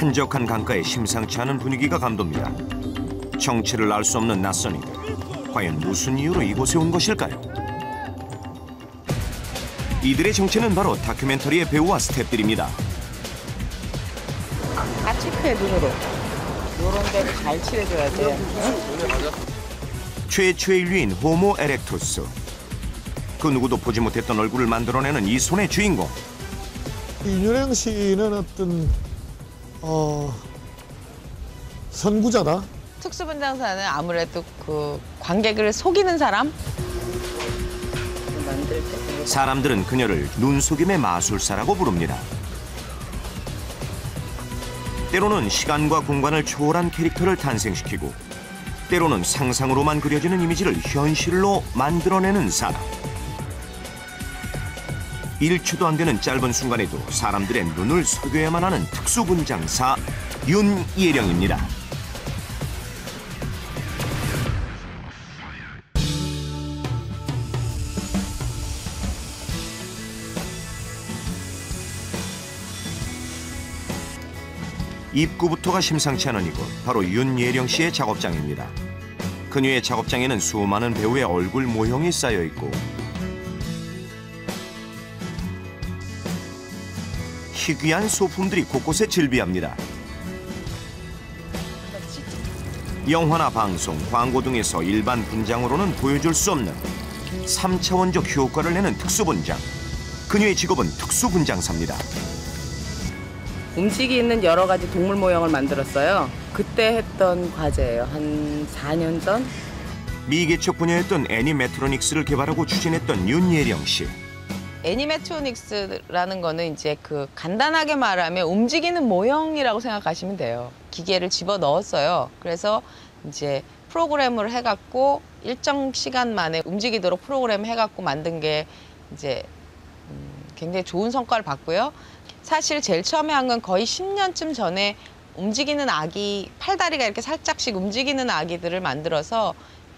한적한 강가에 심상치 않은 분위기가 감돕니다. 정체를 알 수 없는 낯선 이들. 과연 무슨 이유로 이곳에 온 것일까요? 이들의 정체는 바로 다큐멘터리의 배우와 스태프들입니다. 다 체크해, 눈으로. 요런 데를 잘 칠해줘야 돼. 최초의 인류인 호모 에렉투스. 그 누구도 보지 못했던 얼굴을 만들어내는 이 손의 주인공. 윤여령 씨는 어떤 선구자다. 특수분장사는 아무래도 그 관객을 속이는 사람? 만들 때. 사람들은 그녀를 눈속임의 마술사라고 부릅니다. 때로는 시간과 공간을 초월한 캐릭터를 탄생시키고 때로는 상상으로만 그려지는 이미지를 현실로 만들어내는 사람. 1초도 안 되는 짧은 순간에도 사람들의 눈을 속여야만 하는 특수분장사 윤예령입니다. 입구부터가 심상치 않은 이곳, 바로 윤예령 씨의 작업장입니다. 그녀의 작업장에는 수많은 배우의 얼굴 모형이 쌓여 있고 희귀한 소품들이 곳곳에 즐비합니다. 영화나 방송, 광고 등에서 일반 분장으로는 보여줄 수 없는 3차원적 효과를 내는 특수분장. 그녀의 직업은 특수분장사입니다. 움직이는 여러 가지 동물 모형을 만들었어요. 그때 했던 과제예요. 한 4년 전? 미개척 분야였던 애니메트로닉스를 개발하고 추진했던 윤예령 씨. 애니메트로닉스라는 거는 이제 그 간단하게 말하면 움직이는 모형이라고 생각하시면 돼요. 기계를 집어 넣었어요. 그래서 이제 프로그램을 해갖고 일정 시간 만에 움직이도록 프로그램 해갖고 만든 게 이제 굉장히 좋은 성과를 봤고요. 사실 제일 처음에 한 건 거의 10년쯤 전에 움직이는 아기, 팔다리가 이렇게 살짝씩 움직이는 아기들을 만들어서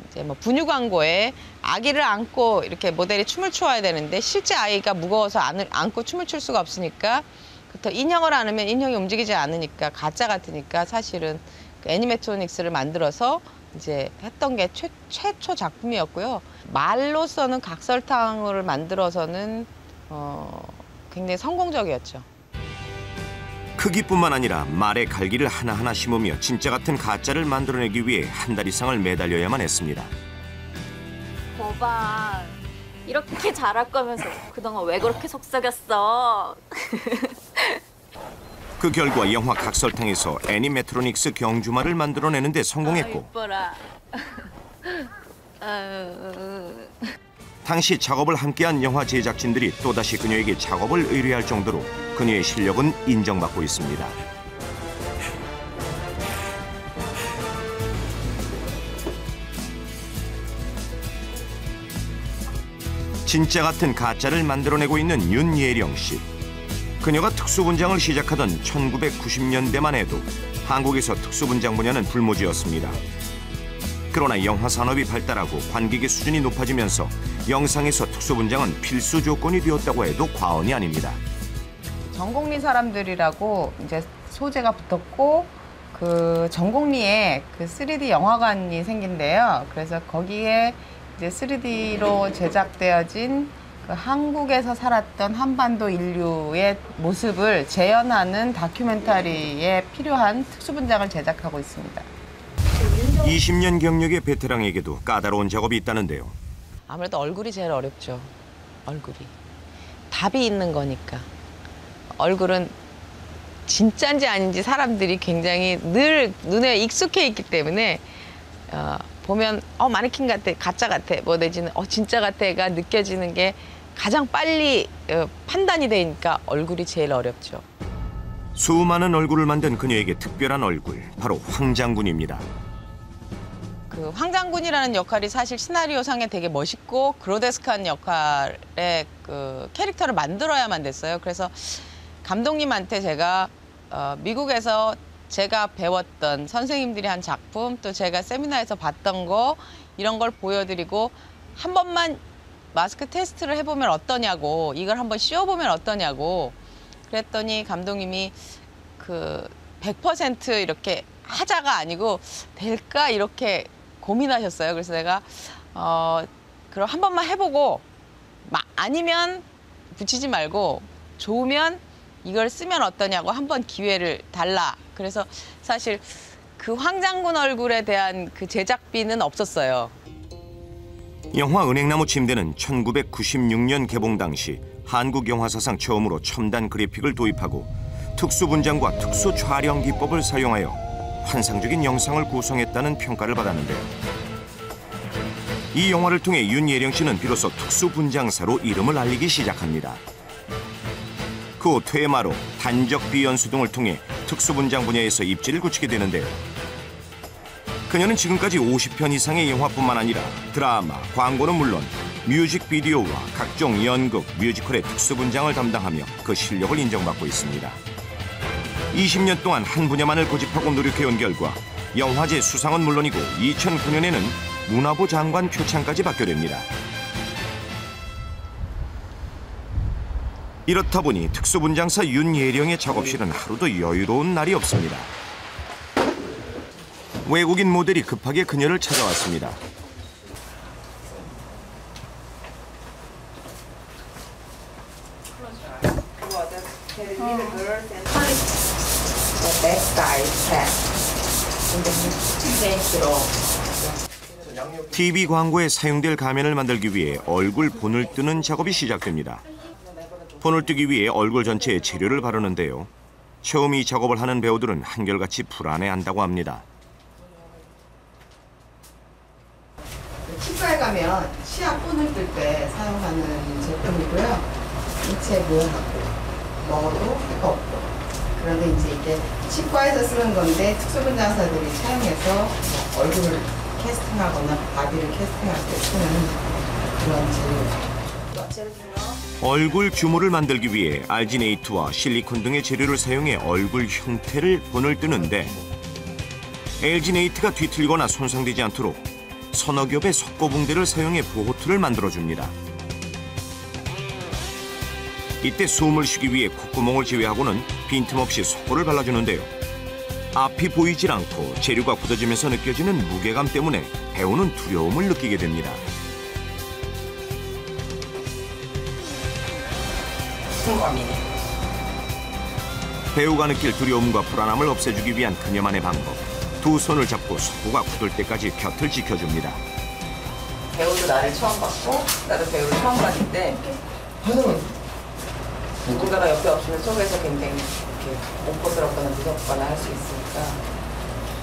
이제 뭐 분유 광고에 아기를 안고 이렇게 모델이 춤을 춰야 되는데 실제 아이가 무거워서 안고 춤을 출 수가 없으니까 그부터 인형을 안으면 인형이 움직이지 않으니까 가짜 같으니까 사실은 그 애니메트로닉스를 만들어서 이제 했던 게 최초 작품이었고요. 말로서는 각설탕을 만들어서는 굉장히 성공적이었죠. 크기뿐만 아니라 말의 갈기를 하나하나 심으며 진짜 같은 가짜를 만들어내기 위해 한 달 이상을 매달려야만 했습니다. 거봐, 이렇게 잘할 거면서 그동안 왜 그렇게 속삭였어? 그 결과 영화 각설탕에서 애니메트로닉스 경주마를 만들어내는 데 성공했고 이뻐라. 당시 작업을 함께한 영화 제작진들이 또다시 그녀에게 작업을 의뢰할 정도로 그녀의 실력은 인정받고 있습니다. 진짜 같은 가짜를 만들어내고 있는 윤예령 씨. 그녀가 특수분장을 시작하던 1990년대만 해도 한국에서 특수분장 분야는 불모지였습니다. 그러나 영화 산업이 발달하고 관객의 수준이 높아지면서 영상에서 특수분장은 필수 조건이 되었다고 해도 과언이 아닙니다. 전곡리 사람들이라고 이제 소재가 붙었고 그 전곡리에 그 3D 영화관이 생긴대요. 그래서 거기에 이제 3D로 제작되어진 그 한국에서 살았던 한반도 인류의 모습을 재현하는 다큐멘터리에 필요한 특수분장을 제작하고 있습니다. 20년 경력의 베테랑에게도 까다로운 작업이 있다는데요. 아무래도 얼굴이 제일 어렵죠. 얼굴이. 답이 있는 거니까. 얼굴은 진짜인지 아닌지 사람들이 굉장히 늘 눈에 익숙해 있기 때문에 보면 마네킹 같아, 가짜 같아, 뭐 내지는 진짜 같아가 느껴지는 게 가장 빨리 판단이 되니까 얼굴이 제일 어렵죠. 수많은 얼굴을 만든 그녀에게 특별한 얼굴, 바로 황장군입니다. 그 황장군이라는 역할이 사실 시나리오상에 되게 멋있고 그로데스크한 역할의 그 캐릭터를 만들어야만 됐어요. 그래서 감독님한테 제가 미국에서 제가 배웠던 선생님들이 한 작품, 또 제가 세미나에서 봤던 거 이런 걸 보여드리고 한 번만 마스크 테스트를 해보면 어떠냐고, 이걸 한번 씌워보면 어떠냐고 그랬더니 감독님이 그 100% 이렇게 하자가 아니고 될까 이렇게 고민하셨어요. 그래서 내가 그럼 한 번만 해보고 아니면 붙이지 말고 좋으면 이걸 쓰면 어떠냐고 한번 기회를 달라. 그래서 사실 그 황장군 얼굴에 대한 그 제작비는 없었어요. 영화 은행나무 침대는 1996년 개봉 당시 한국 영화 사상 처음으로 첨단 그래픽을 도입하고 특수 분장과 특수 촬영 기법을 사용하여 환상적인 영상을 구성했다는 평가를 받았는데요. 이 영화를 통해 윤예령 씨는 비로소 특수 분장사로 이름을 알리기 시작합니다. 그 후 퇴마로 단적 비연수 등을 통해 특수 분장 분야에서 입지를 굳히게 되는데요. 그녀는 지금까지 50편 이상의 영화뿐만 아니라 드라마, 광고는 물론 뮤직비디오와 각종 연극, 뮤지컬의 특수 분장을 담당하며 그 실력을 인정받고 있습니다. 20년 동안 한 분야만을 고집하고 노력해온 결과 영화제 수상은 물론이고 2009년에는 문화부 장관 표창까지 받게 됩니다. 이렇다 보니 특수분장사 윤예령의 작업실은 하루도 여유로운 날이 없습니다. 외국인 모델이 급하게 그녀를 찾아왔습니다. TV 광고에 사용될 가면을 만들기 위해 얼굴 본을 뜨는 작업이 시작됩니다. 본을 뜨기 위해 얼굴 전체에 재료를 바르는데요. 처음 이 작업을 하는 배우들은 한결같이 불안해한다고 합니다. 치과에 가면 치아 본을 뜰 때 사용하는 제품이고요. 인체 무해하고 먹어도 해가 없고. 그런데 이제 이게 치과에서 쓰는 건데 특수분장사들이 사용해서 얼굴을 캐스팅하거나 바디를 캐스팅할 때 쓰는 그런 재료예요. 얼굴 규모를 만들기 위해 알지네이트와 실리콘 등의 재료를 사용해 얼굴 형태를 본을 뜨는데 알지네이트가 뒤틀리거나 손상되지 않도록 서너 겹의 석고붕대를 사용해 보호틀을 만들어줍니다. 이때 숨을 쉬기 위해 콧구멍을 제외하고는 빈틈없이 석고를 발라주는데요. 앞이 보이질 않고 재료가 굳어지면서 느껴지는 무게감 때문에 배우는 두려움을 느끼게 됩니다. 배우가 느낄 두려움과 불안함을 없애주기 위한 그녀만의 방법. 두 손을 잡고 석고가 굳을 때까지 곁을 지켜줍니다. 배우도 나를 처음 봤고 나도 배우를 처음 봤을 때 누군가가 옆에 없으면 속에서 굉장히 이렇게 공포스럽거나 무섭거나 할 수 있으니까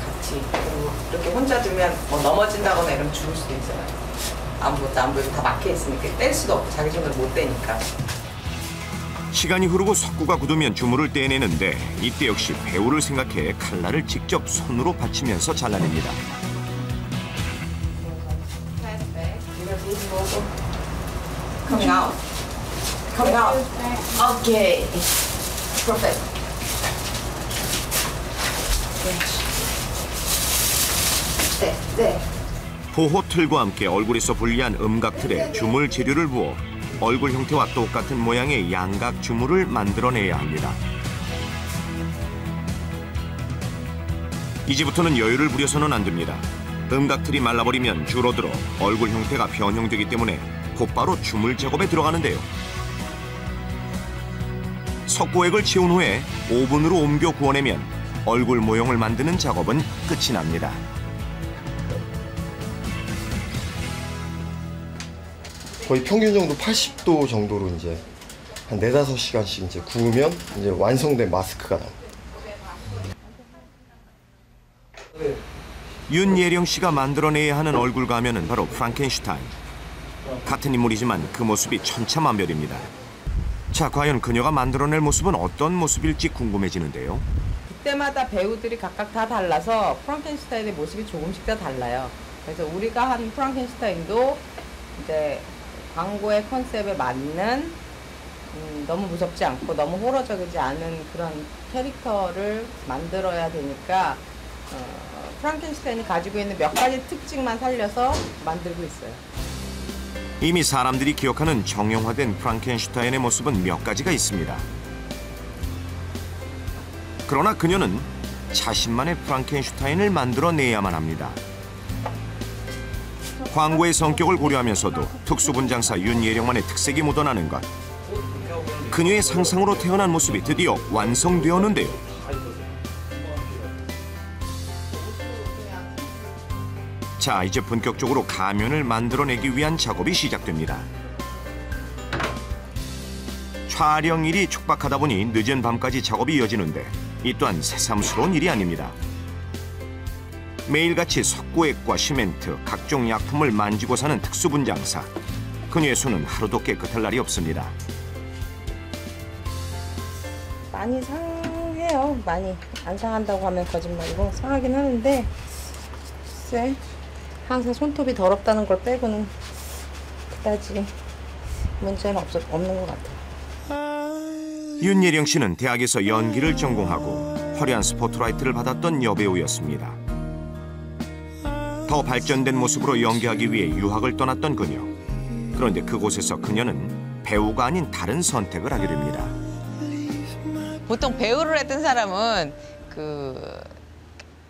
같이 그리고 이렇게 혼자 두면 뭐 넘어진다거나 이러면 죽을 수도 있잖아요. 아무것도 안 보이고 다 막혀 있으니까 뗄 수도 없고 자기 손으로 못 떼니까. 시간이 흐르고 석고가 굳으면 주물을 떼내는데 이때 역시 배우를 생각해 칼날을 직접 손으로 받치면서 잘라냅니다. Coming out. Coming out. Okay. Perfect. 네. 보호틀과 함께 얼굴에서 분리한 음각틀에 주물 재료를 부어 얼굴 형태와 똑같은 모양의 양각 주물을 만들어내야 합니다. 이제부터는 여유를 부려서는 안 됩니다. 음각틀이 말라버리면 줄어들어 얼굴 형태가 변형되기 때문에 곧바로 주물 작업에 들어가는데요. 석고액을 채운 후에 오븐으로 옮겨 구워내면 얼굴 모형을 만드는 작업은 끝이 납니다. 거의 평균 정도 80도 정도로 이제 한 4-5시간씩 이제 구우면 이제 완성된 마스크가 나옵니다. 윤예령 씨가 만들어내야 하는 얼굴 가면은 바로 프랑켄슈타인. 같은 인물이지만 그 모습이 천차만별입니다. 자, 과연 그녀가 만들어낼 모습은 어떤 모습일지 궁금해지는데요. 그때마다 배우들이 각각 다 달라서 프랑켄슈타인의 모습이 조금씩 다 달라요. 그래서 우리가 한 프랑켄슈타인도 이제 광고의 컨셉에 맞는 너무 무섭지 않고 너무 호러적이지 않은 그런 캐릭터를 만들어야 되니까 프랑켄슈타인이 가지고 있는 몇 가지 특징만 살려서 만들고 있어요. 이미 사람들이 기억하는 정형화된 프랑켄슈타인의 모습은 몇 가지가 있습니다. 그러나 그녀는 자신만의 프랑켄슈타인을 만들어내야만 합니다. 광고의 성격을 고려하면서도 특수분장사 윤예령만의 특색이 묻어나는 것. 그녀의 상상으로 태어난 모습이 드디어 완성되었는데요. 자, 이제 본격적으로 가면을 만들어내기 위한 작업이 시작됩니다. 촬영일이 촉박하다 보니 늦은 밤까지 작업이 이어지는데 이 또한 새삼스러운 일이 아닙니다. 매일같이 석고액과 시멘트, 각종 약품을 만지고 사는 특수분장사. 그녀의 손은 하루도 깨끗할 날이 없습니다. 많이 상해요. 많이 안 상한다고 하면 거짓말이고 상하긴 하는데 글쎄 항상 손톱이 더럽다는 걸 빼고는 그다지 문제는 없는 것 같아요. 윤예령 씨는 대학에서 연기를 전공하고 화려한 스포트라이트를 받았던 여배우였습니다. 더 발전된 모습으로 연기하기 위해 유학을 떠났던 그녀. 그런데 그곳에서 그녀는 배우가 아닌 다른 선택을 하게 됩니다. 보통 배우를 했던 사람은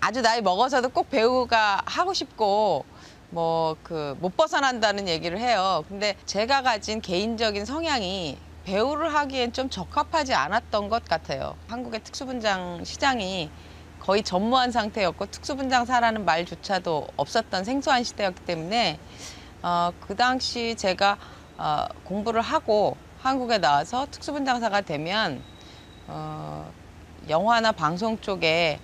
아주 나이 먹어서도 꼭 배우가 하고 싶고 못 벗어난다는 얘기를 해요. 근데 제가 가진 개인적인 성향이 배우를 하기엔 좀 적합하지 않았던 것 같아요. 한국의 특수분장 시장이 거의 전무한 상태였고 특수분장사라는 말조차도 없었던 생소한 시대였기 때문에 그 당시 제가 공부를 하고 한국에 나와서 특수분장사가 되면 영화나 방송 쪽에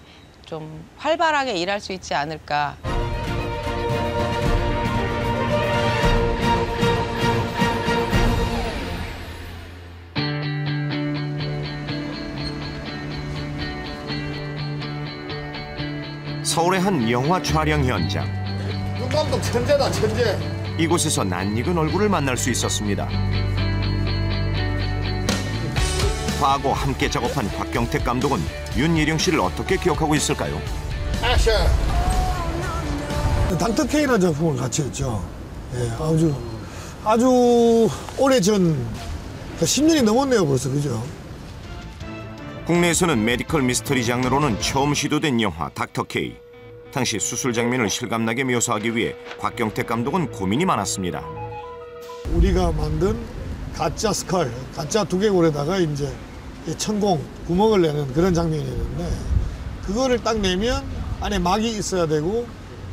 좀 활발하게 일할 수 있지 않을까. 서울의 한 영화 촬영 현장. 윤 감독 천재다, 천재. 이곳에서 낯익은 얼굴을 만날 수 있었습니다. 과거 함께 작업한 곽경택 감독은 윤예령 씨를 어떻게 기억하고 있을까요? 액션. 닥터케이라는 작품을 같이 했죠. 예, 아주 오래전 10년이 넘었네요, 벌써. 그죠? 국내에서는 메디컬 미스터리 장르로는 처음 시도된 영화 닥터 K. 당시 수술 장면을 실감나게 묘사하기 위해 곽경택 감독은 고민이 많았습니다. 우리가 만든 가짜 스컬, 가짜 두개골에다가 이제 천공, 구멍을 내는 그런 장면이었는데 그거를 딱 내면 안에 막이 있어야 되고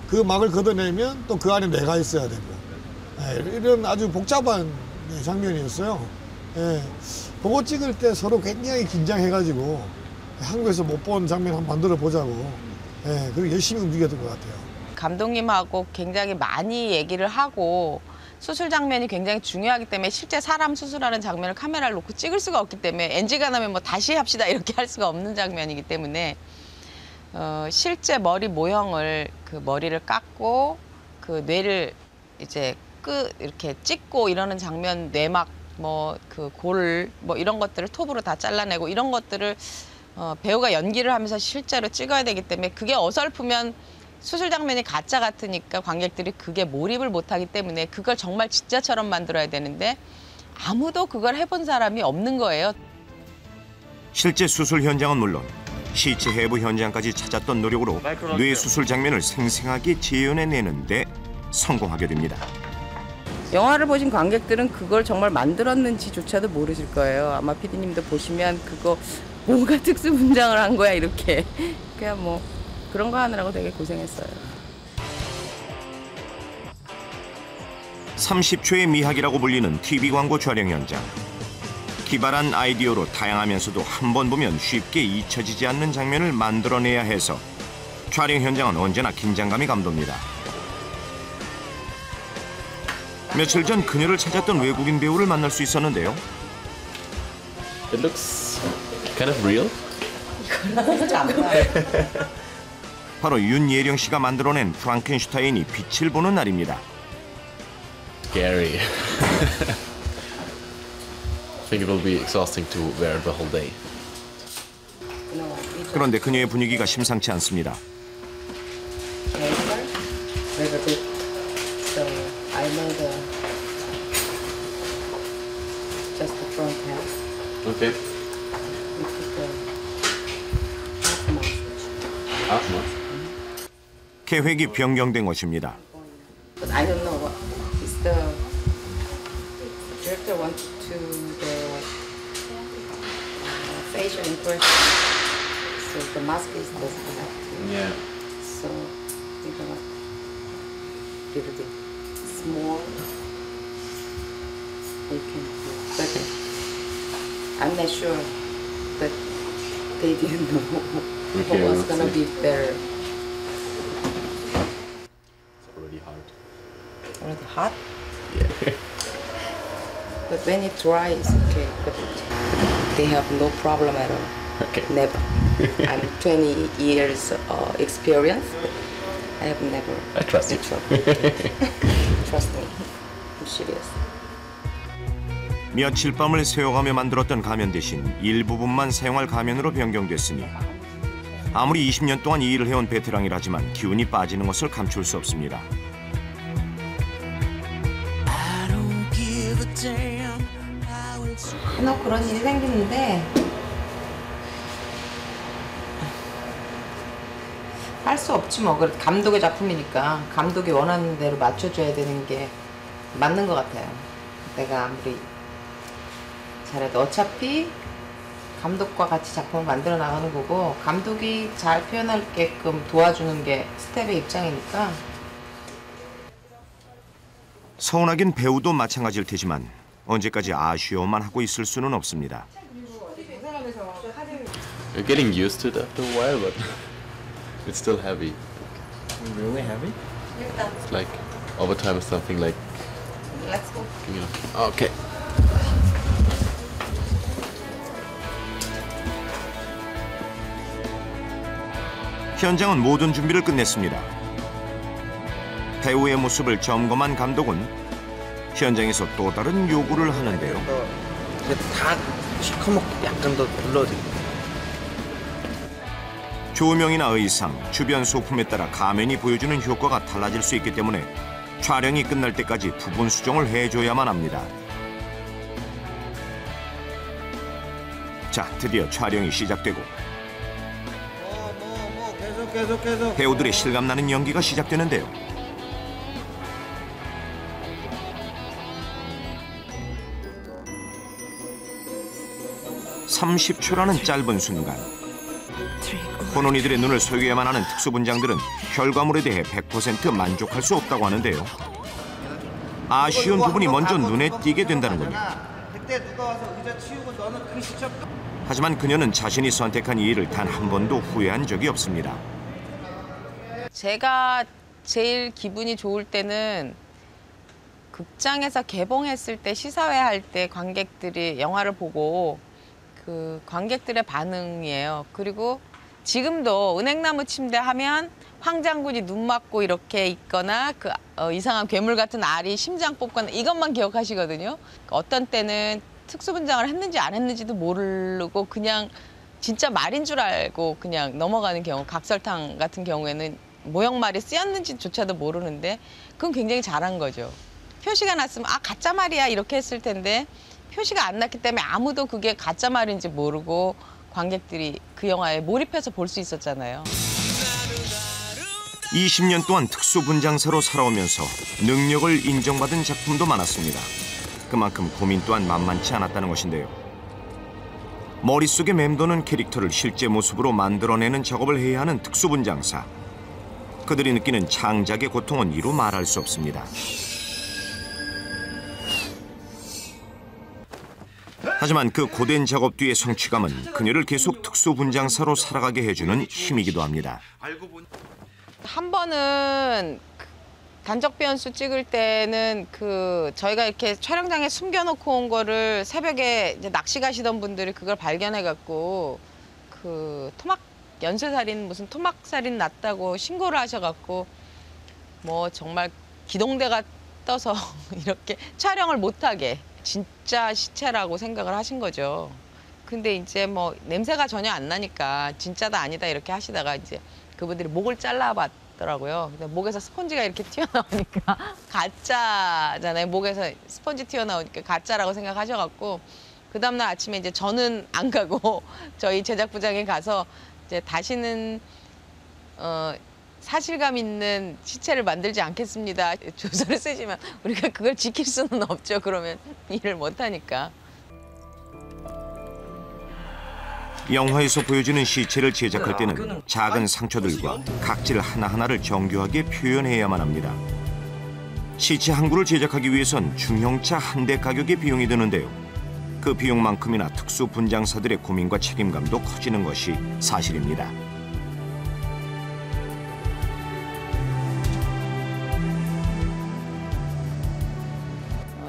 그 막을 걷어내면 또 그 안에 뇌가 있어야 되고 이런 아주 복잡한 장면이었어요. 보고 찍을 때 서로 굉장히 긴장해가지고 한국에서 못 본 장면 한번 만들어 보자고 그리고 열심히 움직였던 것 같아요. 감독님하고 굉장히 많이 얘기를 하고 수술 장면이 굉장히 중요하기 때문에 실제 사람 수술하는 장면을 카메라를 놓고 찍을 수가 없기 때문에 NG가 나면 다시 합시다 이렇게 할 수가 없는 장면이기 때문에 실제 머리 모형을 머리를 깎고 뇌를 이제 이렇게 찍고 이러는 장면, 뇌막 골 이런 것들을 톱으로 다 잘라내고 이런 것들을 배우가 연기를 하면서 실제로 찍어야 되기 때문에 그게 어설프면 수술 장면이 가짜 같으니까 관객들이 그게 몰입을 못하기 때문에 그걸 정말 진짜처럼 만들어야 되는데 아무도 그걸 해본 사람이 없는 거예요. 실제 수술 현장은 물론 시체 해부 현장까지 찾았던 노력으로 뇌 수술 장면을 생생하게 재현해내는데 성공하게 됩니다. 영화를 보신 관객들은 그걸 정말 만들었는지조차도 모르실 거예요. 아마 PD님도 보시면 그거 뭐가 특수분장을 한 거야 이렇게. 그냥 그런 거 하느라고 되게 고생했어요. 30초의 미학이라고 불리는 TV 광고 촬영 현장. 기발한 아이디어로 다양하면서도 한 번 보면 쉽게 잊혀지지 않는 장면을 만들어내야 해서 촬영 현장은 언제나 긴장감이 감돕니다. 며칠 전 그녀를 찾았던 외국인 배우를 만날 수 있었는데요. It looks kind of real. 바로 윤예령 씨가 만들어낸 프랑켄슈타인이 빛을 보는 날입니다. Scary. I think it will be exhausting to wear the whole day. 그런데 그녀의 분위기가 심상치 않습니다. I made just the front half. Okay. We put the half mask. 계획이 변경된 것입니다. But I don't know what is the director want to the facial impression. So the mask is doesn't have to. Yeah. So we're gonna little bit small. You can do, but I'm not sure. But they didn't know what Okay, was let's gonna see. be better. It's already hard. Already hot. Yeah. But when it dries, it's okay. But they have no problem at all. Okay. Never. I'm 20 years experience, but I have never. I trust you. had trouble. Trust me. I'm serious. 며칠 밤을 새워가며 만들었던 가면 대신 일부분만 사용할 가면으로 변경됐으니 아무리 20년 동안 이 일을 해온 베테랑이라지만 기운이 빠지는 것을 감출 수 없습니다. 간혹 그런 일이 생기는데 할 수 없지 뭐. 감독의 작품이니까 감독이 원하는 대로 맞춰줘야 되는 게 맞는 것 같아요. 내가 아무리 잘해도 어차피 감독과 같이 작품을 만들어 나가는 거고 감독이 잘 표현하게끔 도와주는 게 스텝의 입장이니까. 서운하긴 배우도 마찬가지일 테지만 언제까지 아쉬워만 하고 있을 수는 없습니다. You're getting used to it after a while, but it's still heavy. Really heavy? It's like over time it's something like. Let's go. You know. Okay. 현장은 모든 준비를 끝냈습니다. 배우의 모습을 점검한 감독은 현장에서 또 다른 요구를 하는데요. 다 시커멓게 약간 더 눌러드릴게요. 조명이나 의상, 주변 소품에 따라 가면이 보여주는 효과가 달라질 수 있기 때문에 촬영이 끝날 때까지 부분 수정을 해줘야만 합니다. 자, 드디어 촬영이 시작되고 계속. 배우들의 실감나는 연기가 시작되는데요. (30초라는) 짧은 순간 혼혼이들의 눈을 속여야만 하는 특수분장들은 결과물에 대해 100% 만족할 수 없다고 하는데요. 아쉬운 부분이 먼저 눈에 띄게 된다는군요. 그때 누가 와서 의자 치우고 너는 그 시점. 하지만 그녀는 자신이 선택한 이 일을 단 한 번도 후회한 적이 없습니다. 제가 제일 기분이 좋을 때는 극장에서 개봉했을 때 시사회 할 때 관객들이 영화를 보고 그 관객들의 반응이에요. 그리고 지금도 은행나무 침대 하면 황장군이 눈 맞고 이렇게 있거나 그 이상한 괴물 같은 알이 심장 뽑거나 이것만 기억하시거든요. 어떤 때는 특수분장을 했는지 안 했는지도 모르고 그냥 진짜 말인 줄 알고 그냥 넘어가는 경우, 각설탕 같은 경우에는 모형말이 쓰였는지조차도 모르는데 그건 굉장히 잘한 거죠. 표시가 났으면 아 가짜 말이야 이렇게 했을 텐데 표시가 안 났기 때문에 아무도 그게 가짜 말인지 모르고 관객들이 그 영화에 몰입해서 볼 수 있었잖아요. 20년 동안 특수분장사로 살아오면서 능력을 인정받은 작품도 많았습니다. 그만큼 고민 또한 만만치 않았다는 것인데요. 머릿속에 맴도는 캐릭터를 실제 모습으로 만들어내는 작업을 해야 하는 특수분장사. 그들이 느끼는 창작의 고통은 이루 말할 수 없습니다. 하지만 그 고된 작업 뒤의 성취감은 그녀를 계속 특수분장사로 살아가게 해주는 힘이기도 합니다. 한 번은 간접 변수 찍을 때는 그 저희가 이렇게 촬영장에 숨겨놓고 온 거를 새벽에 이제 낚시 가시던 분들이 그걸 발견해갖고 그 연쇄살인 무슨 토막살인 났다고 신고를 하셔갖고 뭐 정말 기동대가 떠서 이렇게 촬영을 못하게 진짜 시체라고 생각을 하신 거죠. 근데 이제 뭐 냄새가 전혀 안 나니까 진짜다 아니다 이렇게 하시다가 이제 그분들이 목을 잘라봤더라고요. 근데 목에서 스펀지가 이렇게 튀어나오니까 가짜잖아요. 목에서 스펀지 튀어나오니까 가짜라고 생각하셔갖고 그 다음날 아침에 이제 저는 안 가고 저희 제작부장이 가서 이제 다시는 사실감 있는 시체를 만들지 않겠습니다. 조서를 쓰지만 우리가 그걸 지킬 수는 없죠. 그러면 일을 못하니까. 영화에서 보여주는 시체를 제작할 때는 작은 상처들과 각질 하나하나를 정교하게 표현해야만 합니다. 시체 한 구를 제작하기 위해선 중형차 한 대 가격의 비용이 드는데요. 그 비용만큼이나 특수 분장사들의 고민과 책임감도 커지는 것이 사실입니다.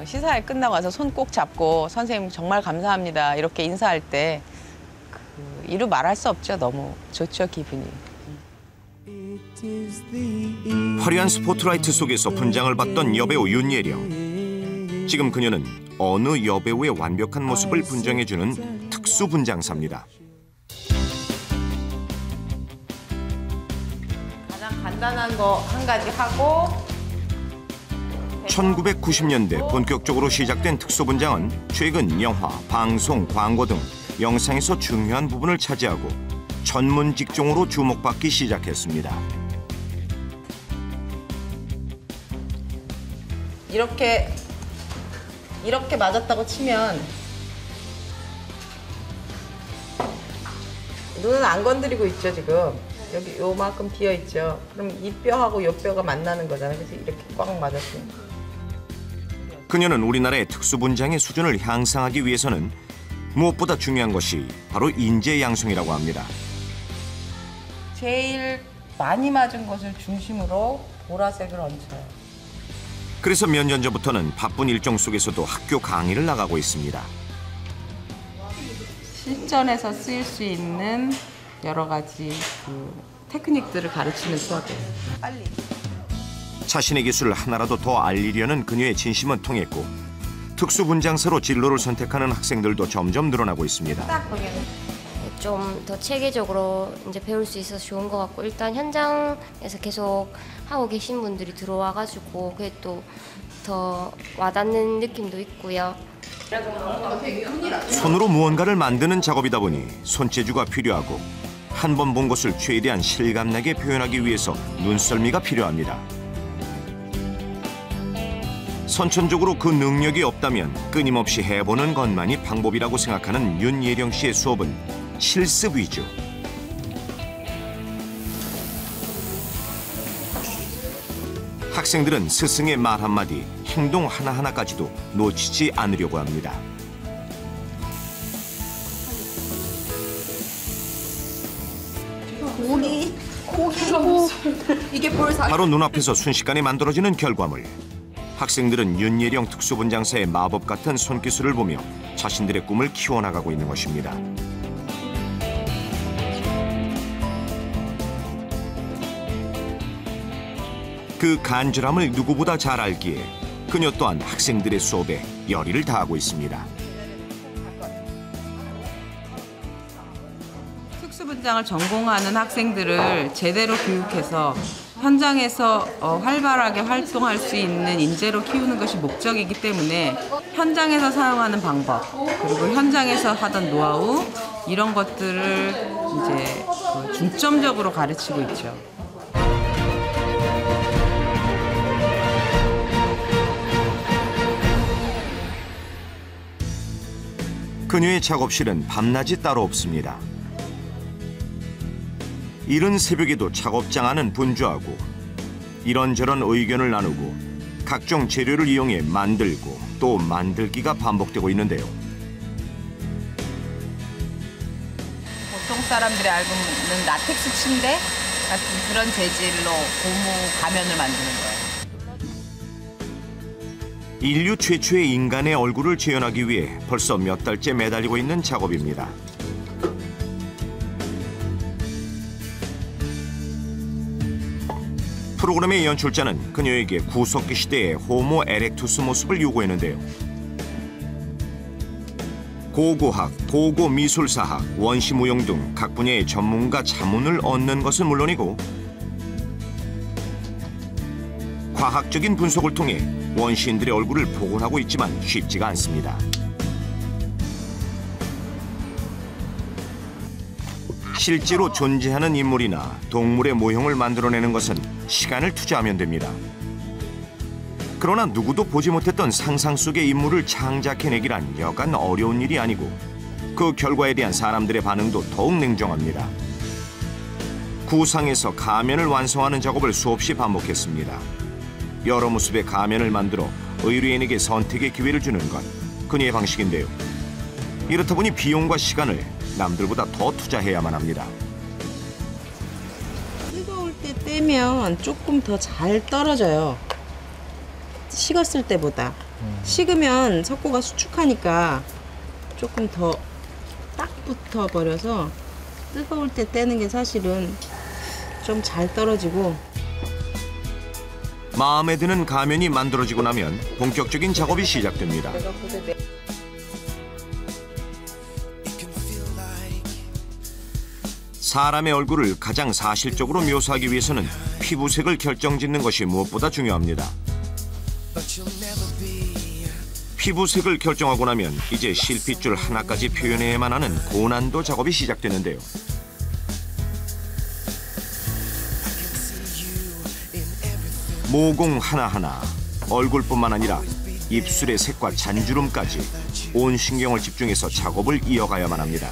시사회 끝나고 와서 손 꼭 잡고 선생님 정말 감사합니다. 이렇게 인사할 때 이루 말할 수 없죠. 너무 좋죠, 기분이. 화려한 스포트라이트 속에서 분장을 받던 여배우 윤예령. 지금 그녀는 어느 여배우의 완벽한 모습을 분장해주는 특수 분장사입니다. 가장 간단한 거 한 가지 하고 1990년대 본격적으로 시작된 특수분장은 최근 영화, 방송, 광고 등 영상에서 중요한 부분을 차지하고 전문 직종으로 주목받기 시작했습니다. 이렇게 맞았다고 치면 눈은 안 건드리고 있죠, 지금. 여기 요만큼 비어 있죠. 그럼 이 뼈하고 요 뼈가 만나는 거잖아요. 그래서 이렇게 꽉 맞았습니다. 그녀는 우리나라의 특수분장의 수준을 향상하기 위해서는 무엇보다 중요한 것이 바로 인재 양성이라고 합니다. 제일 많이 맞은 것을 중심으로 보라색을 얹혀요. 그래서 몇 년 전부터는 바쁜 일정 속에서도 학교 강의를 나가고 있습니다. 실전에서 쓰일 수 있는 여러 가지 테크닉들을 가르치는 수업이에요. 빨리. 자신의 기술을 하나라도 더 알리려는 그녀의 진심은 통했고 특수분장사로 진로를 선택하는 학생들도 점점 늘어나고 있습니다. 딱 보기에는 좀 더 체계적으로 이제 배울 수 있어서 좋은 것 같고 일단 현장에서 계속 하고 계신 분들이 들어와가지고 그게 또 더 와닿는 느낌도 있고요. 손으로 무언가를 만드는 작업이다 보니 손재주가 필요하고 한 번 본 것을 최대한 실감나게 표현하기 위해서 눈썰미가 필요합니다. 선천적으로 그 능력이 없다면 끊임없이 해보는 것만이 방법이라고 생각하는 윤예령 씨의 수업은 실습 위주. 학생들은 스승의 말 한마디, 행동 하나하나까지도 놓치지 않으려고 합니다. 바로 눈앞에서 순식간에 만들어지는 결과물. 학생들은 윤예령 특수분장사의 마법 같은 손기술을 보며 자신들의 꿈을 키워나가고 있는 것입니다. 그 간절함을 누구보다 잘 알기에 그녀 또한 학생들의 수업에 열의를 다하고 있습니다. 특수분장을 전공하는 학생들을 제대로 교육해서 현장에서 활발하게 활동할 수 있는 인재로 키우는 것이 목적이기 때문에 현장에서 사용하는 방법 그리고 현장에서 하던 노하우 이런 것들을 이제 중점적으로 가르치고 있죠. 그녀의 작업실은 밤낮이 따로 없습니다. 이른 새벽에도 작업장 안은 분주하고 이런저런 의견을 나누고 각종 재료를 이용해 만들고 또 만들기가 반복되고 있는데요. 보통 사람들이 알고 있는 라텍스 침대 같은 그런 재질로 고무 가면을 만드는 거예요. 인류 최초의 인간의 얼굴을 재현하기 위해 벌써 몇 달째 매달리고 있는 작업입니다. 프로그램의 연출자는 그녀에게 구석기 시대의 호모 에렉투스 모습을 요구했는데요. 고고학, 고고미술사학, 원시무용 등 각 분야의 전문가 자문을 얻는 것은 물론이고 과학적인 분석을 통해 원시인들의 얼굴을 복원하고 있지만 쉽지가 않습니다. 실제로 존재하는 인물이나 동물의 모형을 만들어내는 것은 시간을 투자하면 됩니다. 그러나 누구도 보지 못했던 상상 속의 인물을 창작해내기란 여간 어려운 일이 아니고 그 결과에 대한 사람들의 반응도 더욱 냉정합니다. 구상에서 가면을 완성하는 작업을 수없이 반복했습니다. 여러 모습의 가면을 만들어 의뢰인에게 선택의 기회를 주는 것, 그녀의 방식인데요. 이렇다 보니 비용과 시간을 남들보다 더 투자해야만 합니다. 뜨거울 때 떼면 조금 더 잘 떨어져요. 식었을 때보다. 식으면 석고가 수축하니까 조금 더 딱 붙어 버려서 뜨거울 때 떼는 게 사실은 좀 잘 떨어지고. 마음에 드는 가면이 만들어지고 나면 본격적인 작업이 시작됩니다. 사람의 얼굴을 가장 사실적으로 묘사하기 위해서는 피부색을 결정짓는 것이 무엇보다 중요합니다. 피부색을 결정하고 나면 이제 실핏줄 하나까지 표현해야만 하는 고난도 작업이 시작되는데요. 모공 하나하나, 얼굴뿐만 아니라 입술의 색과 잔주름까지 온 신경을 집중해서 작업을 이어가야만 합니다.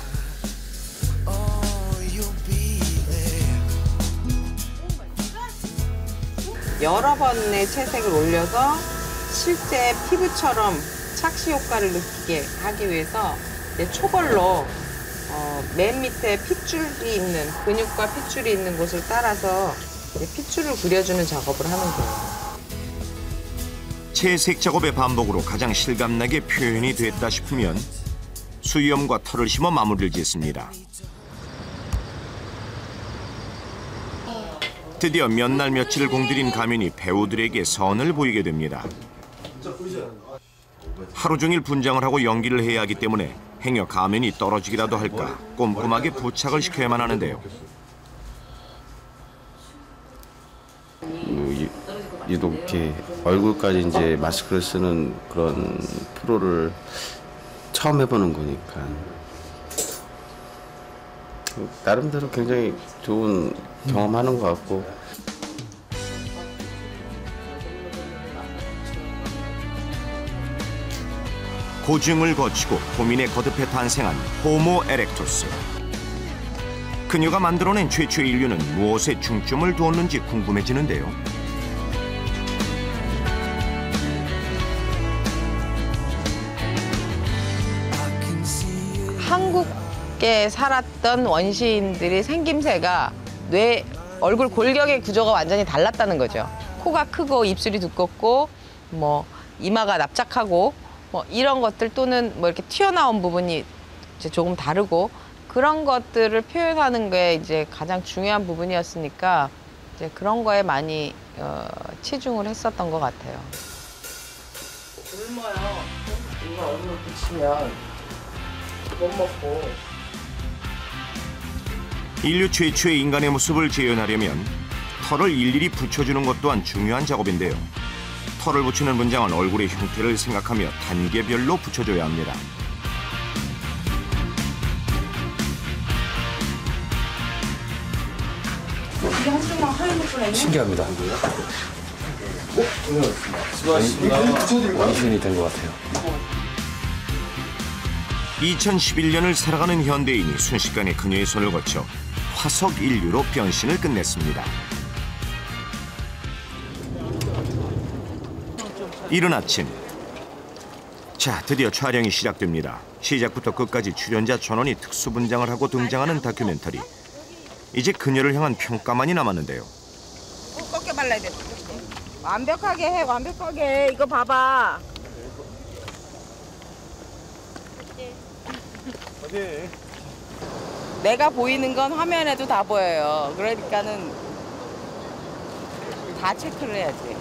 여러 번의 채색을 올려서 실제 피부처럼 착시 효과를 느끼게 하기 위해서 초벌로 맨 밑에 핏줄이 있는, 근육과 핏줄이 있는 곳을 따라서 핏줄을 그려주는 작업을 하는 거예요. 채색 작업의 반복으로 가장 실감나게 표현이 됐다 싶으면 수염과 털을 심어 마무리를 짓습니다. 드디어 몇 날 며칠을 공들인 가면이 배우들에게 선을 보이게 됩니다. 하루 종일 분장을 하고 연기를 해야 하기 때문에 행여 가면이 떨어지기라도 할까 꼼꼼하게 부착을 시켜야만 하는데요. 유독 이렇게 얼굴까지 이제 마스크를 쓰는 그런 프로를 처음 해보는 거니까 나름대로 굉장히 좋은 경험하는 것 같고. 고증을 거치고 고민에 거듭해 탄생한 호모 에렉투스. 그녀가 만들어낸 최초의 인류는 무엇에 중점을 두었는지 궁금해지는데요. 한국에 살았던 원시인들의 생김새가 얼굴 골격의 구조가 완전히 달랐다는 거죠. 코가 크고 입술이 두껍고 뭐 이마가 납작하고 뭐 이런 것들, 또는 뭐 이렇게 튀어나온 부분이 이제 조금 다르고, 그런 것들을 표현하는 게 이제 가장 중요한 부분이었으니까 이제 그런 거에 많이 치중을 했었던 것 같아요. 굶어요. 이거 얼굴 붙이면 못 먹고. 인류 최초의 인간의 모습을 재현하려면 털을 일일이 붙여주는 것 또한 중요한 작업인데요. 털을 붙이는 문장은 얼굴의 형태를 생각하며 단계별로 붙여줘야 합니다. 신기합니다. 원시인이 된 것 같아요. 2011년을 살아가는 현대인이 순식간에 그녀의 손을 거쳐 화석 인류로 변신을 끝냈습니다. 이른 아침. 자, 드디어 촬영이 시작됩니다. 시작부터 끝까지 출연자 전원이 특수분장을 하고 등장하는 다큐멘터리. 이제 그녀를 향한 평가만이 남았는데요. 두껍게 발라야 돼. 완벽하게 해, 완벽하게. 이거 봐봐. 내가 보이는 건 화면에도 다 보여요. 그러니까는 다 체크를 해야지.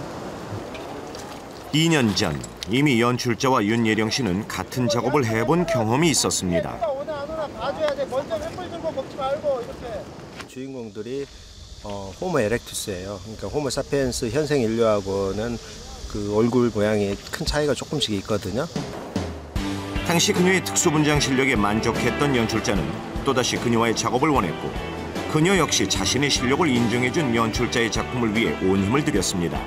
2년 전 이미 연출자와 윤예령 씨는 같은 작업을 해본 경험이 있었습니다. 오늘 안 오나 봐줘야 돼. 먼저 횃불 들고 먹지 말고 이렇게. 주인공들이 호모 에렉투스예요. 그러니까 호모 사피엔스 현생 인류하고는 그 얼굴 모양이 큰 차이가 조금씩 있거든요. 당시 그녀의 특수분장 실력에 만족했던 연출자는 또다시 그녀와의 작업을 원했고 그녀 역시 자신의 실력을 인정해준 연출자의 작품을 위해 온 힘을 들였습니다.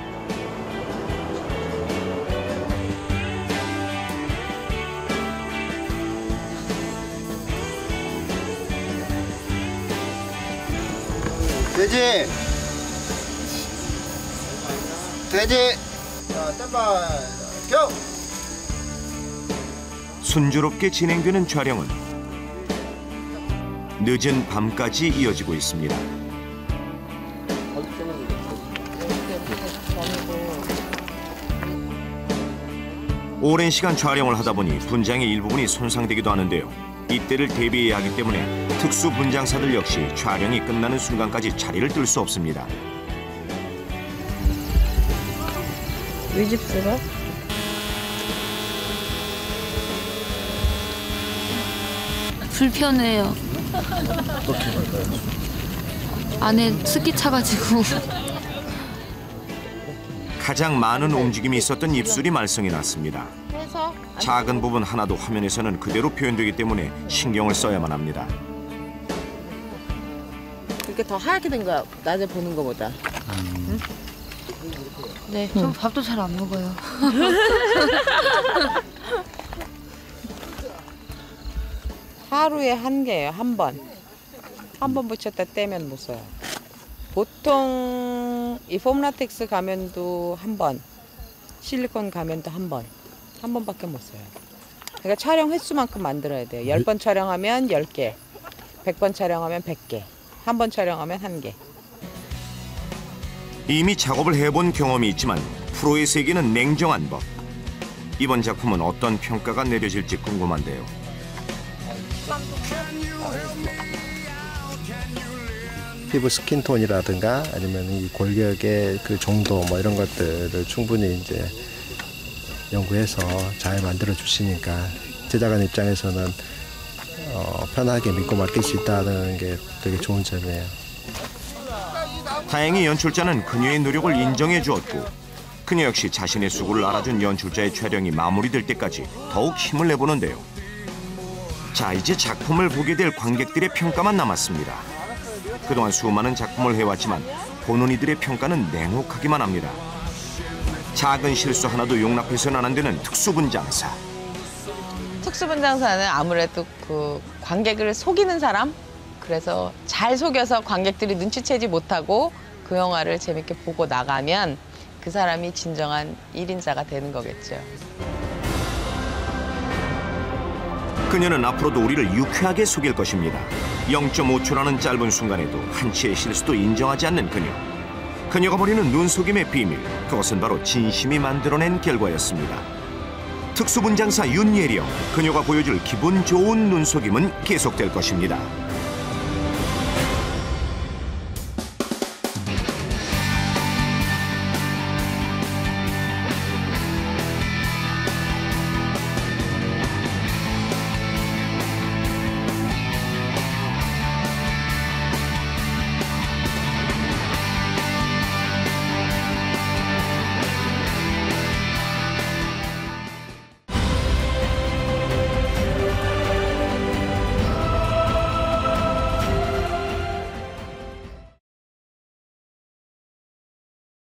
돼지! 돼지! 자, 스탠바이, 고! 순조롭게 진행되는 촬영은 늦은 밤까지 이어지고 있습니다. 오랜 시간 촬영을 하다 보니 분장의 일부분이 손상되기도 하는데요. 이때를 대비해야 하기 때문에 특수 분장사들 역시 촬영이 끝나는 순간까지 자리를 뜰 수 없습니다. 이 집 들어? 불편해요. 안에 습기 차가지고. 가장 많은 움직임이 있었던 입술이 말썽이 났습니다. 작은 부분 하나도 화면에서는 그대로 표현되기 때문에 신경을 써야만 합니다. 이렇게 더 하얗게 된 거야, 낮에 보는 거보다. 응? 네, 저 밥도 잘 안 먹어요. 하루에 한 개예요, 한 번. 한 번 붙였다 떼면 못 써요. 보통 이 폼라텍스 가면도 한 번, 실리콘 가면도 한 번. 한 번밖에 못 써요. 그러니까 촬영 횟수만큼 만들어야 돼요. 10번 촬영하면 10개, 100번 촬영하면 100개, 한 번 촬영하면 1개. 이미 작업을 해본 경험이 있지만 프로의 세계는 냉정한 법. 이번 작품은 어떤 평가가 내려질지 궁금한데요. 피부 스킨톤이라든가 아니면 이 골격의 그 정도 뭐 이런 것들을 충분히 이제 연구해서 잘 만들어 주시니까 제작한 입장에서는 편하게 믿고 맡길 수 있다는 게 되게 좋은 점이에요. 다행히 연출자는 그녀의 노력을 인정해 주었고 그녀 역시 자신의 수고를 알아준 연출자의 촬영이 마무리될 때까지 더욱 힘을 내보는데요. 자, 이제 작품을 보게 될 관객들의 평가만 남았습니다. 그동안 수많은 작품을 해왔지만 보는 이들의 평가는 냉혹하기만 합니다. 작은 실수 하나도 용납해서는 안 되는 특수분장사. 특수분장사는 아무래도 그 관객을 속이는 사람? 그래서 잘 속여서 관객들이 눈치채지 못하고 그 영화를 재밌게 보고 나가면 그 사람이 진정한 1인자가 되는 거겠죠. 그녀는 앞으로도 우리를 유쾌하게 속일 것입니다. 0.5초라는 짧은 순간에도 한치의 실수도 인정하지 않는 그녀. 그녀가 버리는 눈속임의 비밀, 그것은 바로 진심이 만들어낸 결과였습니다. 특수분장사 윤예령, 그녀가 보여줄 기분 좋은 눈속임은 계속될 것입니다.